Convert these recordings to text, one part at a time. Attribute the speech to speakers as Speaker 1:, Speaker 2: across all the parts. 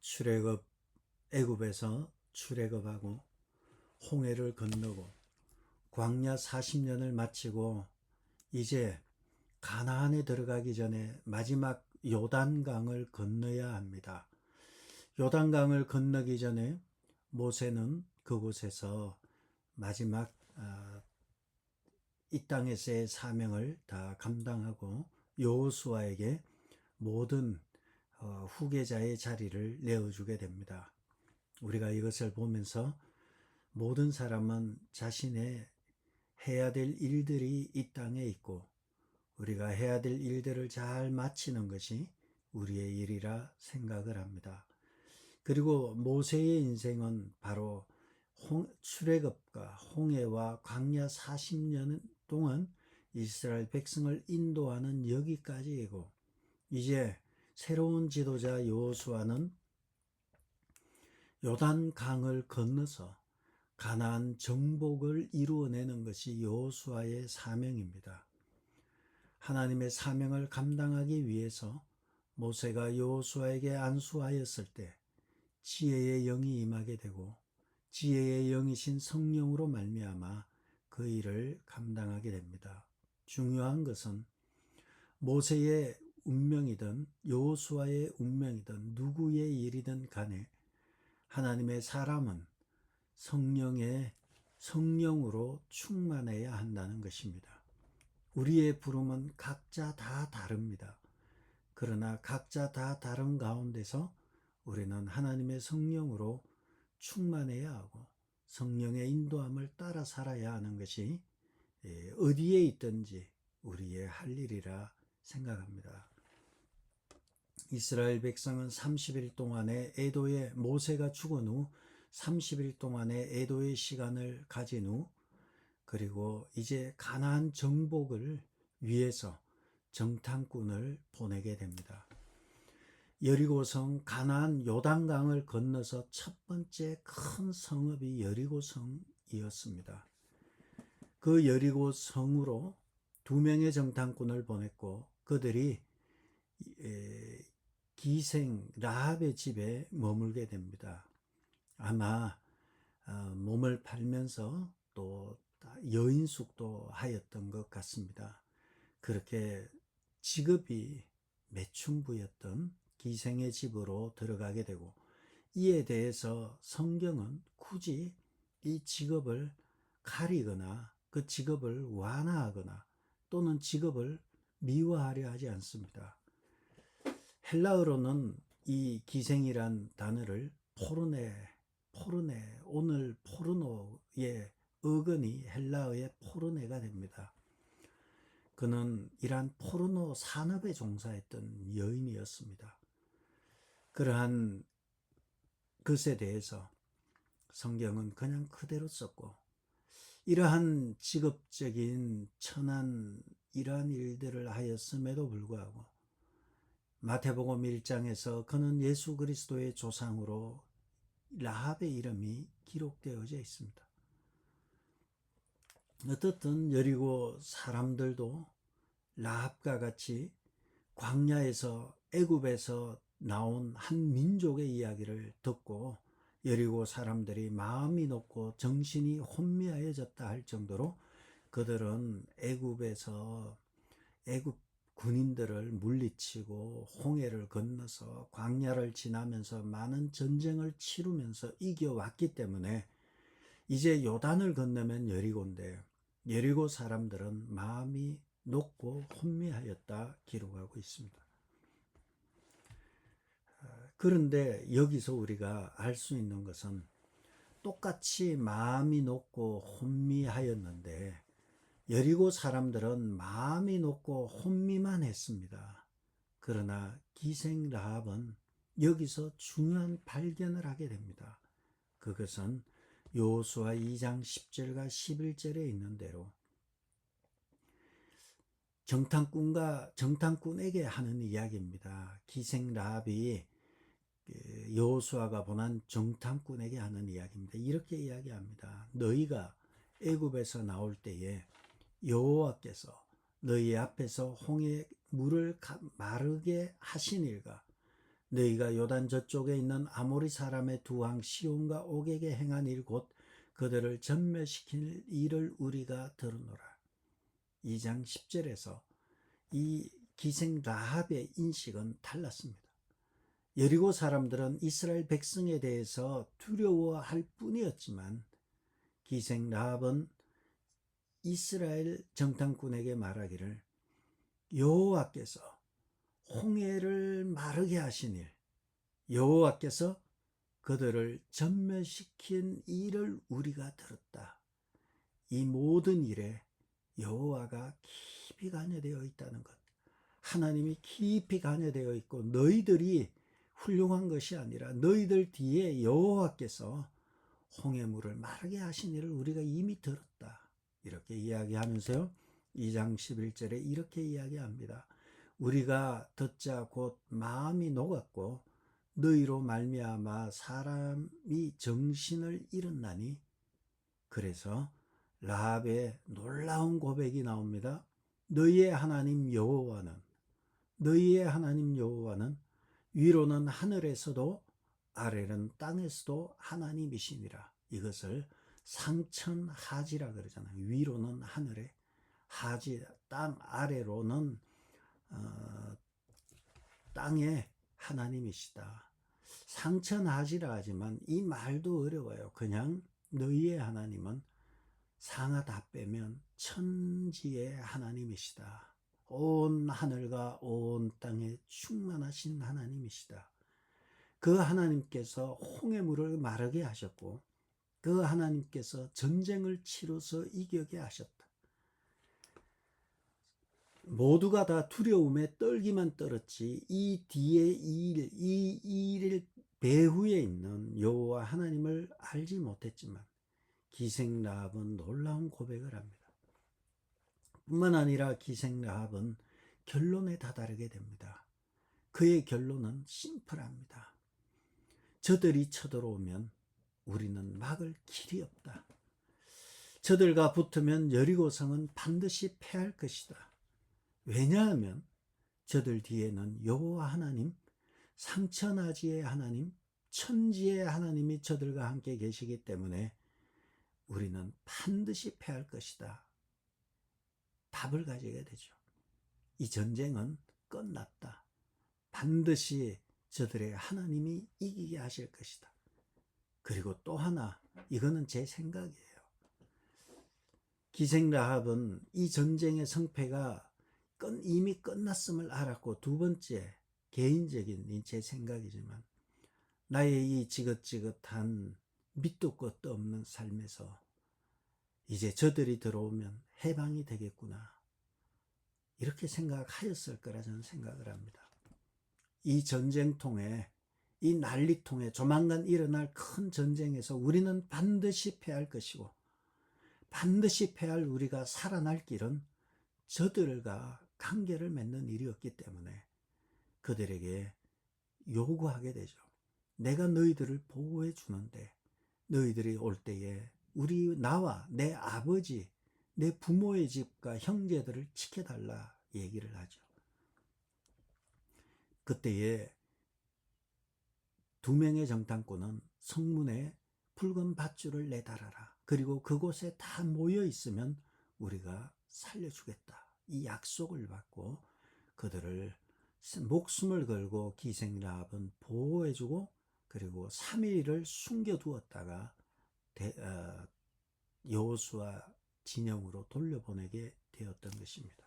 Speaker 1: 출애굽 애굽에서 출애굽하고 홍해를 건너고 광야 40년을 마치고 이제 가나안에 들어가기 전에 마지막 요단강을 건너야 합니다. 요단강을 건너기 전에 모세는 그곳에서 마지막 이 땅에서의 사명을 다 감당하고 여호수아에게 모든 후계자의 자리를 내어주게 됩니다. 우리가 이것을 보면서 모든 사람은 자신의 해야 될 일들이 이 땅에 있고 우리가 해야 될 일들을 잘 마치는 것이 우리의 일이라 생각을 합니다. 그리고 모세의 인생은 바로 출애굽과 홍해와 광야 40년 동안 이스라엘 백성을 인도하는 여기까지이고 이제 새로운 지도자 여호수아는 요단강을 건너서 가나안 정복을 이루어내는 것이 여호수아의 사명입니다. 하나님의 사명을 감당하기 위해서 모세가 여호수아에게 안수하였을 때 지혜의 영이 임하게 되고 지혜의 영이신 성령으로 말미암아 그 일을 감당하게 됩니다. 중요한 것은 모세의 운명이든 여호수아의 운명이든 누구의 일이든 간에 하나님의 사람은 성령으로 충만해야 한다는 것입니다. 우리의 부름은 각자 다 다릅니다. 그러나 각자 다 다른 가운데서 우리는 하나님의 성령으로 충만해야 하고 성령의 인도함을 따라 살아야 하는 것이 어디에 있든지 우리의 할 일이라 생각합니다. 이스라엘 백성은 30일 동안의 애도의 모세가 죽은 후 30일 동안의 애도의 시간을 가진 후 그리고 이제 가나안 정복을 위해서 정탐꾼을 보내게 됩니다. 여리고성 가나안 요단강을 건너서 첫 번째 큰 성읍이 여리고성이었습니다. 그 여리고성으로 2명의 정탐꾼을 보냈고 그들이 기생 라합의 집에 머물게 됩니다. 아마 몸을 팔면서 또 여인숙도 하였던 것 같습니다. 그렇게 직업이 매춘부였던 기생의 집으로 들어가게 되고 이에 대해서 성경은 굳이 이 직업을 가리거나 그 직업을 완화하거나 또는 직업을 미화하려 하지 않습니다. 헬라어로는 이 기생이란 단어를 포르네, 오늘 포르노의 어근이 헬라어의 포르네가 됩니다. 그는 이란 포르노 산업에 종사했던 여인이었습니다. 그러한 것에 대해서 성경은 그냥 그대로 썼고 이러한 직업적인 천한 이러한 일들을 하였음에도 불구하고 마태복음 1장에서 그는 예수 그리스도의 조상으로 라합의 이름이 기록되어져 있습니다. 어떻든 여리고 사람들도 라합과 같이 광야에서 애굽에서 나온 한 민족의 이야기를 듣고 여리고 사람들이 마음이 높고 정신이 혼미하여졌다 할 정도로 그들은 애굽 군인들을 물리치고 홍해를 건너서 광야를 지나면서 많은 전쟁을 치르면서 이겨왔기 때문에 이제 요단을 건너면 여리고인데 여리고 사람들은 마음이 높고 혼미하였다 기록하고 있습니다. 그런데 여기서 우리가 알 수 있는 것은 똑같이 마음이 높고 혼미하였는데 여리고 사람들은 마음이 높고 혼미만 했습니다. 그러나 기생 라합은 여기서 중요한 발견을 하게 됩니다. 그것은 여호수아 2장 10절과 11절에 있는 대로 정탐꾼에게 하는 이야기입니다. 기생 라합이 여호수아가 보낸 정탐꾼에게 하는 이야기입니다. 이렇게 이야기합니다. 너희가 애굽에서 나올 때에 여호와께서 너희 앞에서 홍해 물을 마르게 하시니가 너희가 요단 저쪽에 있는 아모리 사람의 두 왕 시온과 옥에게 행한 일 곧 그들을 전멸시킬 일을 우리가 들으노라. 2장 10절에서 이 기생 라합의 인식은 달랐습니다. 여리고 사람들은 이스라엘 백성에 대해서 두려워할 뿐이었지만 기생 라합은 이스라엘 정탐꾼에게 말하기를 여호와께서 홍해를 마르게 하신 일, 여호와께서 그들을 전멸시킨 일을 우리가 들었다. 이 모든 일에 여호와가 깊이 관여되어 있다는 것, 하나님이 깊이 관여되어 있고 너희들이 훌륭한 것이 아니라 너희들 뒤에 여호와께서 홍해물을 마르게 하신 일을 우리가 이미 들었다. 이렇게 이야기하면서요, 2장 11절에 이렇게 이야기합니다. 우리가 듣자 곧 마음이 녹았고 너희로 말미암아 사람이 정신을 잃었나니. 그래서 라합의 놀라운 고백이 나옵니다. 너희의 하나님 여호와는 위로는 하늘에서도 아래는 땅에서도 하나님이시니라. 이것을 상천하지라 그러잖아요. 위로는 하늘에, 하지 땅 아래로는 땅의 하나님이시다. 상천하지라 하지만 이 말도 어려워요. 그냥 너희의 하나님은 상하 다 빼면 천지의 하나님이시다. 온 하늘과 온 땅에 충만하신 하나님이시다. 그 하나님께서 홍해물을 마르게 하셨고 그 하나님께서 전쟁을 치러서 이기게 하셨다. 모두가 다 두려움에 떨기만 떨었지 이 뒤에 이 일 배후에 있는 여호와 하나님을 알지 못했지만 기생 라합은 놀라운 고백을 합니다. 뿐만 아니라 기생 라합은 결론에 다다르게 됩니다. 그의 결론은 심플합니다. 저들이 쳐들어오면 우리는 막을 길이 없다. 저들과 붙으면 여리고성은 반드시 패할 것이다. 왜냐하면 저들 뒤에는 여호와 하나님, 상천하지의 하나님, 천지의 하나님이 저들과 함께 계시기 때문에 우리는 반드시 패할 것이다. 답을 가지게 되죠. 이 전쟁은 끝났다. 반드시 저들의 하나님이 이기게 하실 것이다. 그리고 또 하나, 이거는 제 생각이에요. 기생 라합은 이 전쟁의 성패가 이미 끝났음을 알았고, 두 번째, 개인적인 제 생각이지만 나의 이 지긋지긋한 밑도 끝도 없는 삶에서 이제 저들이 들어오면 해방이 되겠구나, 이렇게 생각하였을 거라 저는 생각을 합니다. 이 전쟁통에, 이 난리통에, 조만간 일어날 큰 전쟁에서 우리는 반드시 패할 것이고 반드시 패할 우리가 살아날 길은 저들과 관계를 맺는 일이었기 때문에 그들에게 요구하게 되죠. 내가 너희들을 보호해 주는데 너희들이 올 때에 나와 내 아버지, 내 부모의 집과 형제들을 지켜달라 얘기를 하죠. 그때에 두 명의 정탐꾼은 성문에 붉은 밧줄을 내달아라. 그리고 그곳에 다 모여 있으면 우리가 살려주겠다. 이 약속을 받고 그들을 목숨을 걸고 기생 라합은 보호해주고 그리고 3일을 숨겨두었다가 여호수아 진영으로 돌려보내게 되었던 것입니다.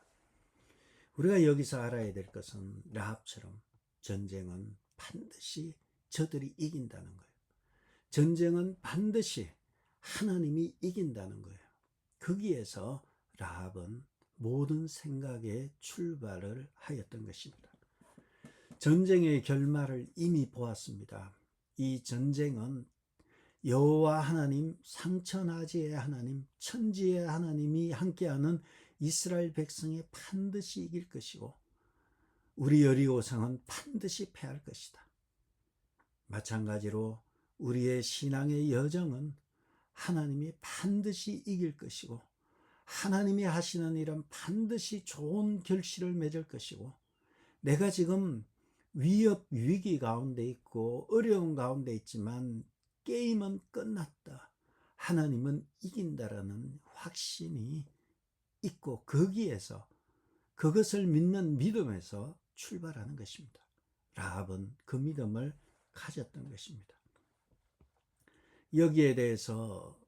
Speaker 1: 우리가 여기서 알아야 될 것은 라합처럼 전쟁은 반드시 저들이 이긴다는 거예요. 전쟁은 반드시 하나님이 이긴다는 거예요. 거기에서 라합은 모든 생각의 출발을 하였던 것입니다. 전쟁의 결말을 이미 보았습니다. 이 전쟁은 여호와 하나님, 상천하지의 하나님, 천지의 하나님이 함께하는 이스라엘 백성이 반드시 이길 것이고 우리 여리고성은 반드시 패할 것이다. 마찬가지로 우리의 신앙의 여정은 하나님이 반드시 이길 것이고 하나님이 하시는 일은 반드시 좋은 결실을 맺을 것이고 내가 지금 위협, 위기 가운데 있고 어려운 가운데 있지만 게임은 끝났다. 하나님은 이긴다라는 확신이 있고 거기에서 그것을 믿는 믿음에서 출발하는 것입니다. 라합은 그 믿음을 가졌던 것입니다. 여기에 대해서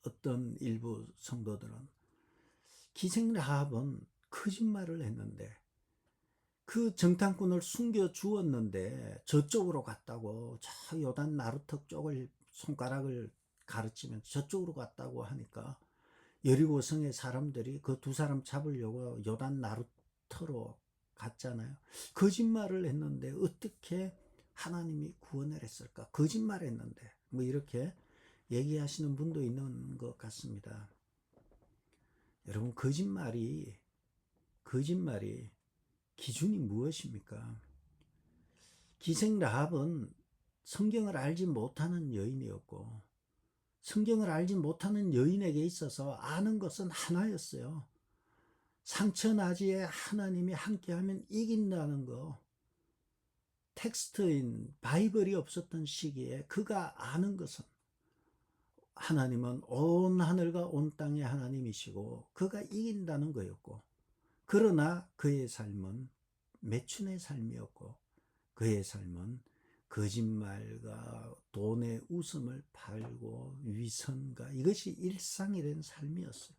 Speaker 1: 어떤 일부 성도들은 기생 라합은 거짓말을 했는데 그 정탐꾼을 숨겨 주었는데 저쪽으로 갔다고 저 요단 나루턱 쪽을 손가락을 가르치면 저쪽으로 갔다고 하니까 여리고 성의 사람들이 그 두 사람 잡으려고 요단 나루터로 갔잖아요. 거짓말을 했는데 어떻게 하나님이 구원을 했을까? 거짓말했는데 뭐 이렇게 얘기하시는 분도 있는 것 같습니다. 여러분 거짓말이 기준이 무엇입니까? 기생 라합은 성경을 알지 못하는 여인이었고 성경을 알지 못하는 여인에게 있어서 아는 것은 하나였어요. 상처나지에 하나님이 함께하면 이긴다는 거. 텍스트인 바이블이 없었던 시기에 그가 아는 것은 하나님은 온 하늘과 온 땅의 하나님이시고 그가 이긴다는 거였고, 그러나 그의 삶은 매춘의 삶이었고 그의 삶은 거짓말과 돈의 웃음을 팔고 위선과 이것이 일상이 된 삶이었어요.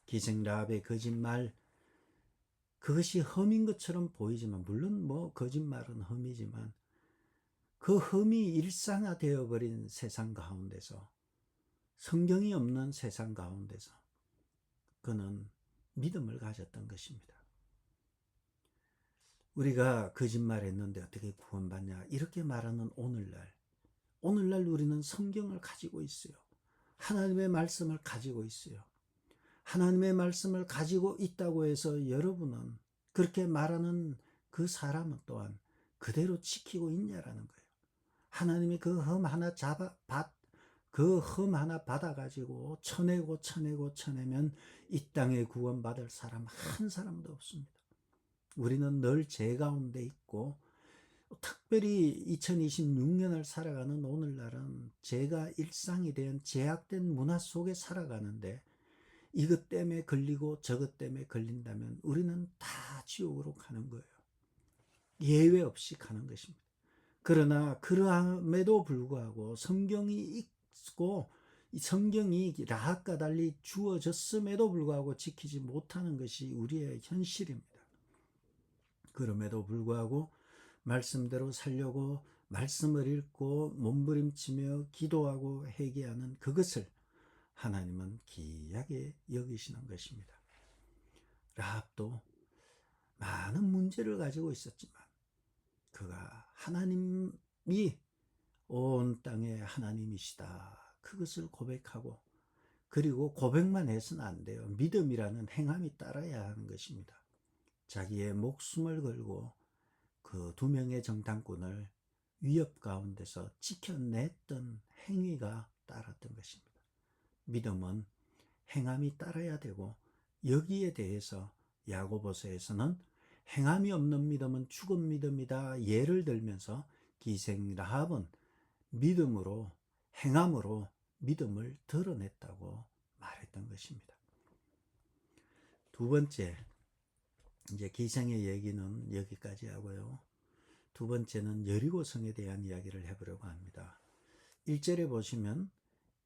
Speaker 1: 기생 라합의 거짓말, 그것이 흠인 것처럼 보이지만, 물론 뭐 거짓말은 흠이지만 그 흠이 일상화되어 버린 세상 가운데서, 성경이 없는 세상 가운데서 그는 믿음을 가졌던 것입니다. 우리가 거짓말했는데 어떻게 구원받냐 이렇게 말하는 오늘날 우리는 성경을 가지고 있어요. 하나님의 말씀을 가지고 있어요. 하나님의 말씀을 가지고 있다고 해서 여러분은 그렇게 말하는 그 사람은 또한 그대로 지키고 있냐라는 거예요. 하나님이 그 흠 하나 받아가지고 쳐내면 이 땅에 구원받을 사람 한 사람도 없습니다. 우리는 늘 죄 가운데 있고, 특별히 2026년을 살아가는 오늘날은 죄가 일상이 된 제약된 문화 속에 살아가는데, 이것 때문에 걸리고 저것 때문에 걸린다면 우리는 다 지옥으로 가는 거예요. 예외 없이 가는 것입니다. 그러나 그러함에도 불구하고 성경이 있고 성경이 라합과 달리 주어졌음에도 불구하고 지키지 못하는 것이 우리의 현실입니다. 그럼에도 불구하고 말씀대로 살려고 말씀을 읽고 몸부림치며 기도하고 회개하는 그것을 하나님은 귀하게 여기시는 것입니다. 라합도 많은 문제를 가지고 있었지만 그가 하나님이 온 땅의 하나님이시다, 그것을 고백하고, 그리고 고백만 해서는 안 돼요. 믿음이라는 행함이 따라야 하는 것입니다. 자기의 목숨을 걸고 그 두 명의 정탐꾼을 위협 가운데서 지켜냈던 행위가 따랐던 것입니다. 믿음은 행함이 따라야 되고, 여기에 대해서 야고보서에서는 행함이 없는 믿음은 죽은 믿음이다 예를 들면서 기생 라합은 믿음으로, 행함으로 믿음을 드러냈다고 말했던 것입니다. 두 번째, 이제 기생의 얘기는 여기까지 하고요. 두 번째는 여리고성에 대한 이야기를 해보려고 합니다. 1절에 보시면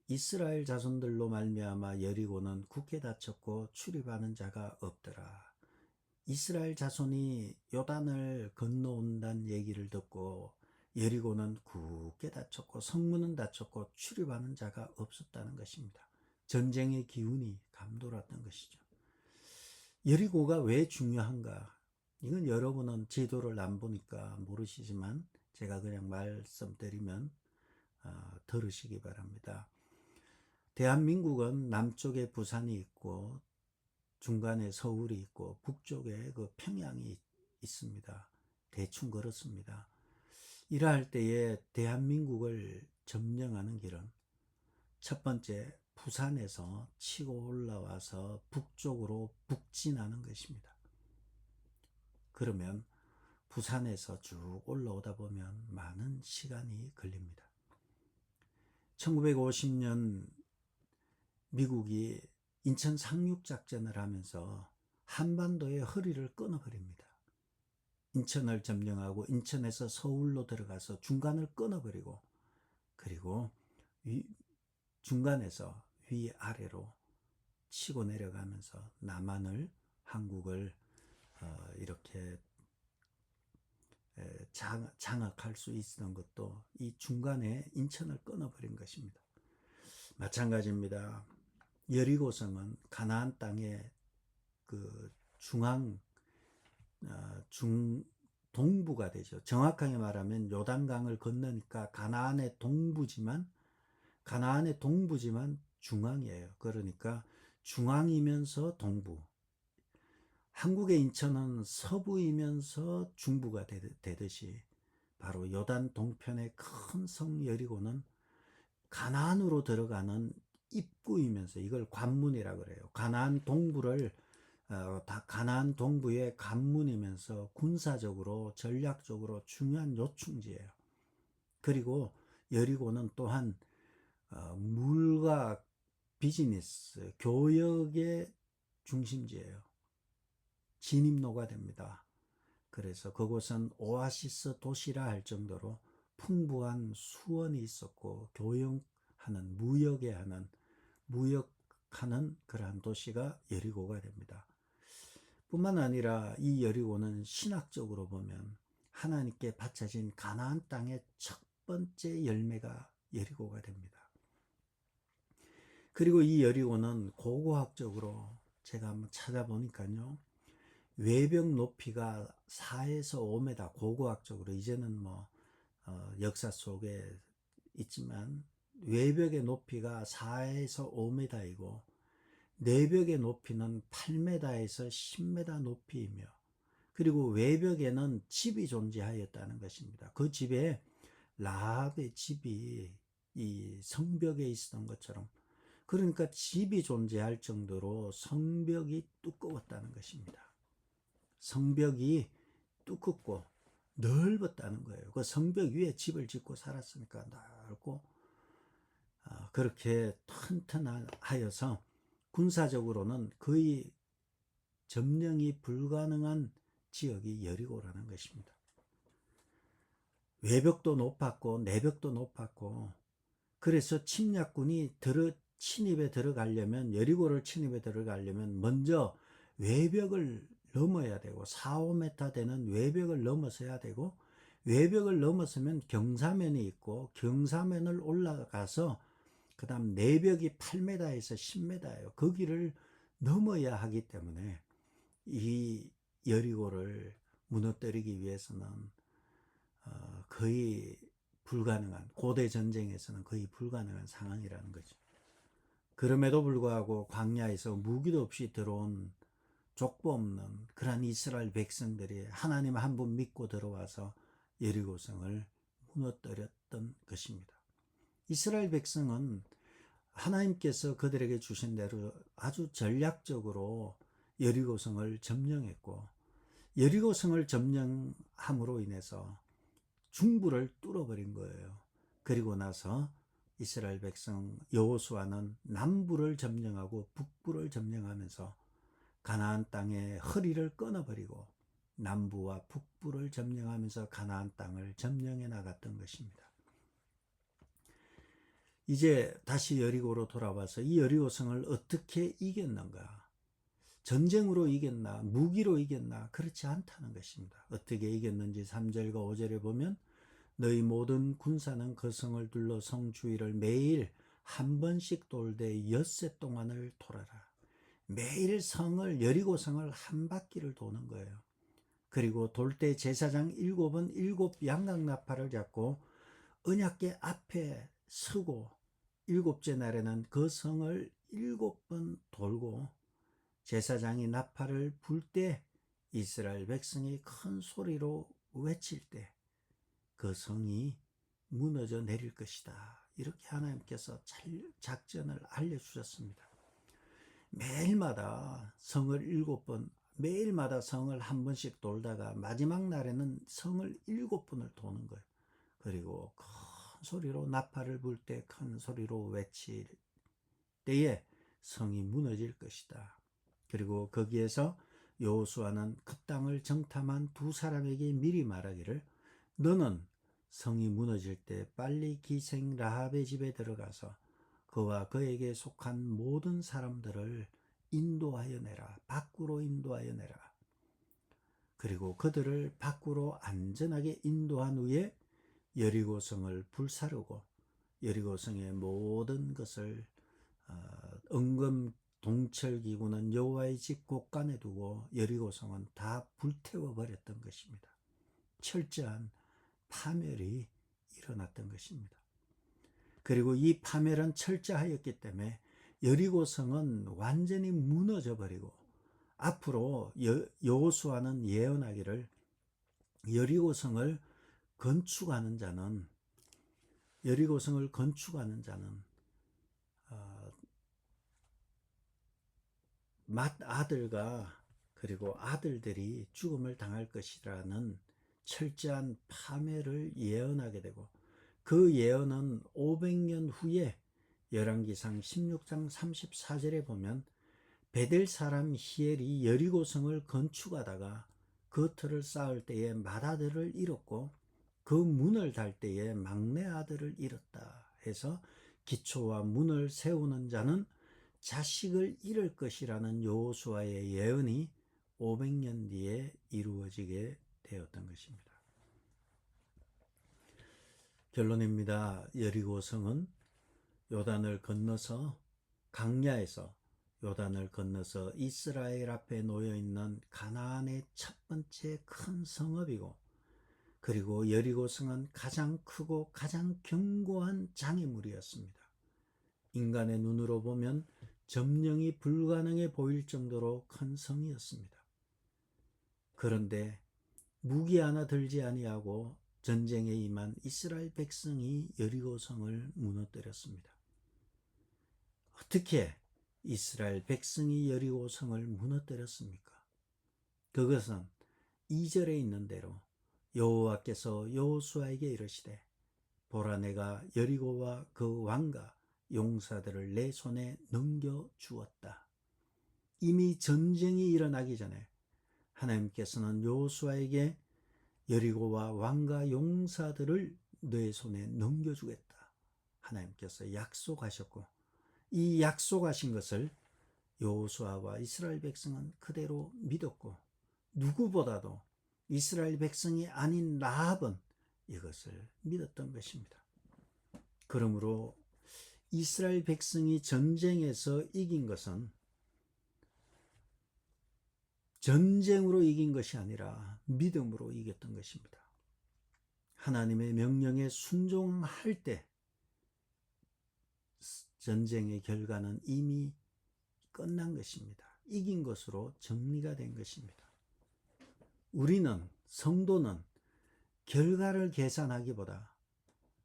Speaker 1: 이스라엘 자손들로 말미암아 여리고는 굳게 닫혔고 출입하는 자가 없더라. 이스라엘 자손이 요단을 건너온다는 얘기를 듣고 여리고는 굳게 닫혔고 성문은 닫혔고 출입하는 자가 없었다는 것입니다. 전쟁의 기운이 감돌았던 것이죠. 여리고가 왜 중요한가? 이건 여러분은 지도를 안 보니까 모르시지만 제가 그냥 말씀드리면 들으시기 바랍니다. 대한민국은 남쪽에 부산이 있고 중간에 서울이 있고 북쪽에 그 평양이 있습니다. 대충 그렇습니다. 이러할 때에 대한민국을 점령하는 길은 첫 번째 부산에서 치고 올라와서 북쪽으로 북진하는 것입니다. 그러면 부산에서 쭉 올라오다 보면 많은 시간이 걸립니다. 1950년 미국이 인천 상륙작전을 하면서 한반도의 허리를 끊어버립니다. 인천을 점령하고 인천에서 서울로 들어가서 중간을 끊어버리고, 그리고 중간에서 위아래로 치고 내려가면서 남한을, 한국을 이렇게 장악할 수 있었던 것도 이 중간에 인천을 끊어버린 것입니다. 마찬가지입니다. 여리고성은 가나안 땅의 그 동부가 되죠. 정확하게 말하면 요단강을 건너니까 가나안의 동부지만 중앙이에요. 그러니까 중앙이면서 동부. 한국의 인천은 서부이면서 중부가 되듯이 바로 요단 동편의 큰 성 여리고는 가나안으로 들어가는 입구이면서, 이걸 관문이라 그래요. 가나안 동부의 관문이면서 군사적으로 전략적으로 중요한 요충지예요. 그리고 여리고는 또한 물과 비즈니스, 교역의 중심지예요. 진입로가 됩니다. 그래서 그곳은 오아시스 도시라 할 정도로 풍부한 수원이 있었고, 무역하는 그러한 도시가 여리고가 됩니다. 뿐만 아니라 이 여리고는 신학적으로 보면 하나님께 바쳐진 가나안 땅의 첫 번째 열매가 여리고가 됩니다. 그리고 이 여리고는 고고학적으로 제가 한번 찾아보니까요, 외벽 높이가 4에서 5m, 고고학적으로 이제는 역사 속에 있지만 외벽의 높이가 4에서 5m이고 내벽의 높이는 8m에서 10m 높이이며, 그리고 외벽에는 집이 존재하였다는 것입니다. 그 집에 라합의 집이 이 성벽에 있었던 것처럼, 그러니까 집이 존재할 정도로 성벽이 두꺼웠다는 것입니다. 성벽이 두껍고 넓었다는 거예요. 그 성벽 위에 집을 짓고 살았으니까 넓고 그렇게 튼튼하여서 군사적으로는 거의 점령이 불가능한 지역이 여리고라는 것입니다. 외벽도 높았고 내벽도 높았고, 그래서 침략군이 침입에 들어가려면, 여리고를 침입에 들어가려면 먼저 외벽을 넘어야 되고, 4, 5m 되는 외벽을 넘어서야 되고, 외벽을 넘어서면 경사면이 있고, 경사면을 올라가서 그 다음 내벽이 8m에서 10m예요. 거기를 넘어야 하기 때문에 이 여리고를 무너뜨리기 위해서는 거의 불가능한, 고대 전쟁에서는 거의 불가능한 상황이라는 거죠. 그럼에도 불구하고 광야에서 무기도 없이 들어온 족보 없는 그러한 이스라엘 백성들이 하나님 한 분 믿고 들어와서 여리고성을 무너뜨렸던 것입니다. 이스라엘 백성은 하나님께서 그들에게 주신 대로 아주 전략적으로 여리고성을 점령했고, 여리고성을 점령함으로 인해서 중부를 뚫어버린 거예요. 그리고 나서 이스라엘 백성 여호수아는 남부를 점령하고 북부를 점령하면서 가나안 땅의 허리를 끊어버리고 남부와 북부를 점령하면서 가나안 땅을 점령해 나갔던 것입니다. 이제 다시 여리고로 돌아와서 이 여리고성을 어떻게 이겼는가? 전쟁으로 이겼나? 무기로 이겼나? 그렇지 않다는 것입니다. 어떻게 이겼는지 3절과 5절에 보면, 너희 모든 군사는 그 성을 둘러 성 주위를 매일 한 번씩 돌되 엿새 동안을 돌아라. 매일 여리고성을 한 바퀴를 도는 거예요. 그리고 돌 때 제사장 7은 7 양각나팔을 잡고 언약궤 앞에 서고 7째 날에는 그 성을 7번 돌고, 제사장이 나팔을 불 때 이스라엘 백성이 큰 소리로 외칠 때 그 성이 무너져 내릴 것이다. 이렇게 하나님께서 작전을 알려주셨습니다. 매일마다 성을 7번 매일마다 성을 한 번씩 돌다가 마지막 날에는 성을 7번을 도는 거예요. 그리고 큰 소리로 나팔을 불 때 큰 소리로 외칠 때에 성이 무너질 것이다. 그리고 거기에서 여호수아는 그 땅을 정탐한 두 사람에게 미리 말하기를 너는 성이 무너질 때 빨리 기생 라합의 집에 들어가서 그와 그에게 속한 모든 사람들을 인도하여 내라. 밖으로 인도하여 내라. 그리고 그들을 밖으로 안전하게 인도한 후에 여리고성을 불사르고 여리고성의 모든 것을 은금 동철기구는 여호와의 집 곳간에 두고 여리고성은 다 불태워 버렸던 것입니다. 철저한 파멸이 일어났던 것입니다. 그리고 이 파멸은 철저하였기 때문에 여리고성은 완전히 무너져 버리고 앞으로 여호수아는 예언하기를 여리고성을 건축하는 자는 맏아들과 그리고 아들들이 죽음을 당할 것이라는 철저한 파멸을 예언하게 되고 그 예언은 500년 후에 열왕기상 16장 34절에 보면 베델 사람 히엘이 여리고성을 건축하다가 그 틀을 쌓을 때에 맏아들을 잃었고 그 문을 달 때에 막내 아들을 잃었다 해서 기초와 문을 세우는 자는 자식을 잃을 것이라는 여호수아의 예언이 500년 뒤에 이루어지게 되었던 것입니다. 결론입니다. 여리고성은 요단을 건너서 강야에서 요단을 건너서 이스라엘 앞에 놓여있는 가나안의 첫 번째 큰 성읍이고 그리고 여리고성은 가장 크고 가장 견고한 장애물이었습니다. 인간의 눈으로 보면 점령이 불가능해 보일 정도로 큰 성이었습니다. 그런데 무기 하나 들지 아니하고 전쟁에 임한 이스라엘 백성이 여리고성을 무너뜨렸습니다. 어떻게 이스라엘 백성이 여리고성을 무너뜨렸습니까? 그것은 2절에 있는 대로 여호와께서 여호수아에게 이르시되 보라 내가 여리고와 그 왕과 용사들을 내 손에 넘겨주었다. 이미 전쟁이 일어나기 전에 하나님께서는 여호수아에게 여리고와 왕과 용사들을 내 손에 넘겨주겠다. 하나님께서 약속하셨고 이 약속하신 것을 여호수아와 이스라엘 백성은 그대로 믿었고 누구보다도 이스라엘 백성이 아닌 라합은 이것을 믿었던 것입니다. 그러므로 이스라엘 백성이 전쟁에서 이긴 것은 전쟁으로 이긴 것이 아니라 믿음으로 이겼던 것입니다. 하나님의 명령에 순종할 때 전쟁의 결과는 이미 끝난 것입니다. 이긴 것으로 정리가 된 것입니다. 우리는 성도는 결과를 계산하기보다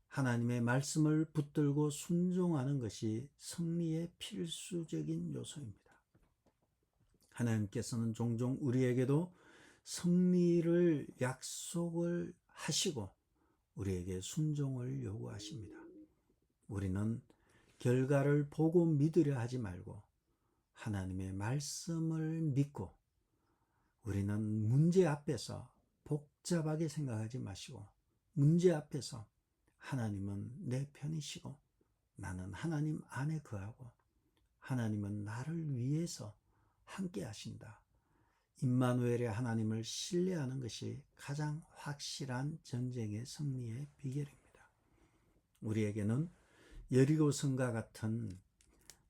Speaker 1: 하나님의 말씀을 붙들고 순종하는 것이 승리의 필수적인 요소입니다. 하나님께서는 종종 우리에게도 승리를 약속을 하시고 우리에게 순종을 요구하십니다. 우리는 결과를 보고 믿으려 하지 말고 하나님의 말씀을 믿고 우리는 문제 앞에서 복잡하게 생각하지 마시고 문제 앞에서 하나님은 내 편이시고 나는 하나님 안에 거하고 하나님은 나를 위해서 함께 하신다. 임마누엘의 하나님을 신뢰하는 것이 가장 확실한 전쟁의 승리의 비결입니다. 우리에게는 여리고 성과 같은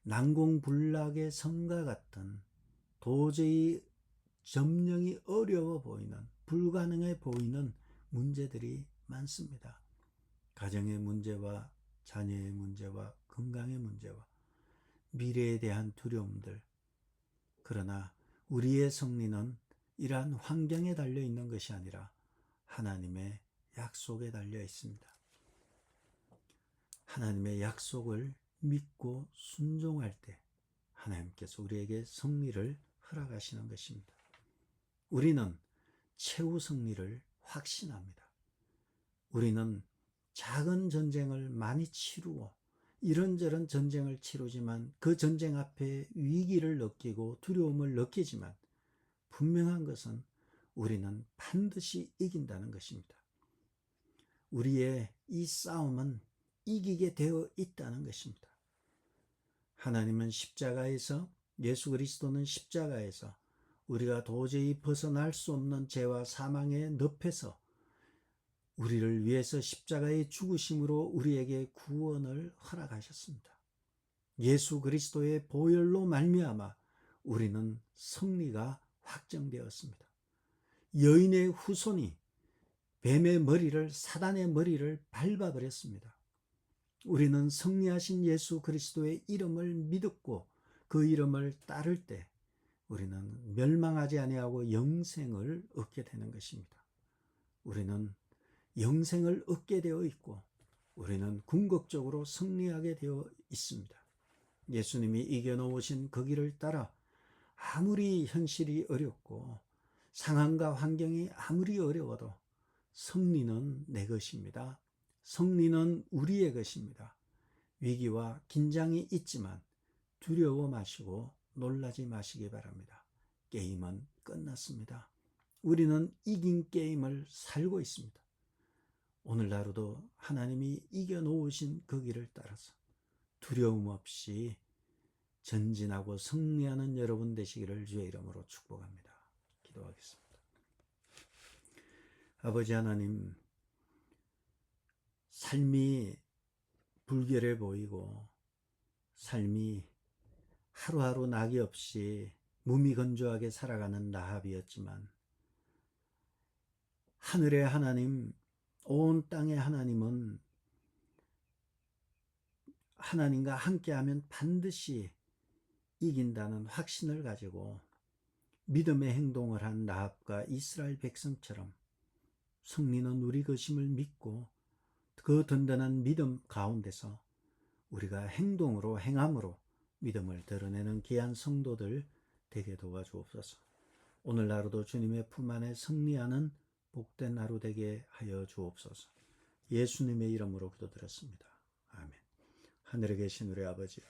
Speaker 1: 난공불락의 성과 같은 도저히 점령이 어려워 보이는 불가능해 보이는 문제들이 많습니다. 가정의 문제와 자녀의 문제와 건강의 문제와 미래에 대한 두려움들. 그러나 우리의 승리는 이러한 환경에 달려 있는 것이 아니라 하나님의 약속에 달려 있습니다. 하나님의 약속을 믿고 순종할 때 하나님께서 우리에게 승리를 허락하시는 것입니다. 우리는 최후 승리를 확신합니다. 우리는 작은 전쟁을 많이 치루고 이런저런 전쟁을 치르지만 그 전쟁 앞에 위기를 느끼고 두려움을 느끼지만 분명한 것은 우리는 반드시 이긴다는 것입니다. 우리의 이 싸움은 이기게 되어 있다는 것입니다. 하나님은 십자가에서, 예수 그리스도는 십자가에서 우리가 도저히 벗어날 수 없는 죄와 사망의 늪에서 우리를 위해서 십자가의 죽으심으로 우리에게 구원을 허락하셨습니다. 예수 그리스도의 보혈로 말미암아 우리는 승리가 확정되었습니다. 여인의 후손이 뱀의 머리를, 사단의 머리를 밟아버렸습니다. 우리는 승리하신 예수 그리스도의 이름을 믿었고 그 이름을 따를 때 우리는 멸망하지 아니하고 영생을 얻게 되는 것입니다. 우리는 영생을 얻게 되어 있고 우리는 궁극적으로 승리하게 되어 있습니다. 예수님이 이겨놓으신 그 길을 따라 아무리 현실이 어렵고 상황과 환경이 아무리 어려워도 승리는 내 것입니다. 승리는 우리의 것입니다. 위기와 긴장이 있지만 두려워 마시고 놀라지 마시기 바랍니다. 게임은 끝났습니다. 우리는 이긴 게임을 살고 있습니다. 오늘 하루도 하나님이 이겨놓으신 그 길을 따라서 두려움 없이 전진하고 승리하는 여러분 되시기를 주의 이름으로 축복합니다. 기도하겠습니다. 아버지 하나님, 삶이 불결해 보이고 삶이 하루하루 낙이 없이 무미건조하게 살아가는 라합이었지만 하늘의 하나님, 온 땅의 하나님은 하나님과 함께하면 반드시 이긴다는 확신을 가지고 믿음의 행동을 한 라합과 이스라엘 백성처럼 승리는 우리 것임을 믿고 그 든든한 믿음 가운데서 우리가 행동으로, 행함으로 믿음을 드러내는 귀한 성도들 되게 도와주옵소서. 오늘 하루도 주님의 품 안에 승리하는 복된 하루 되게 하여 주옵소서. 예수님의 이름으로 기도드렸습니다. 아멘. 하늘에 계신 우리 아버지여,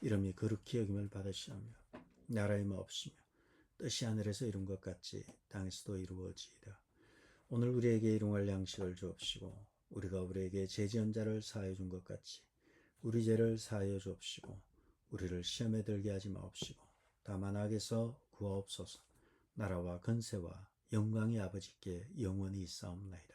Speaker 1: 이름이 거룩히 여김을 받으시오며 나라의 마옵시며 뜻이 하늘에서 이룬 것 같이 땅에서도 이루어지이다. 오늘 우리에게 일용할 양식을 주옵시고 우리가 우리에게 죄지은 자를 사하여 준 것 같이 우리 죄를 사하여 주옵시고 우리를 시험에 들게 하지 마옵시고 다만 악에서 구하옵소서. 나라와 권세와 영광이 아버지께 영원히 있사옵나이다.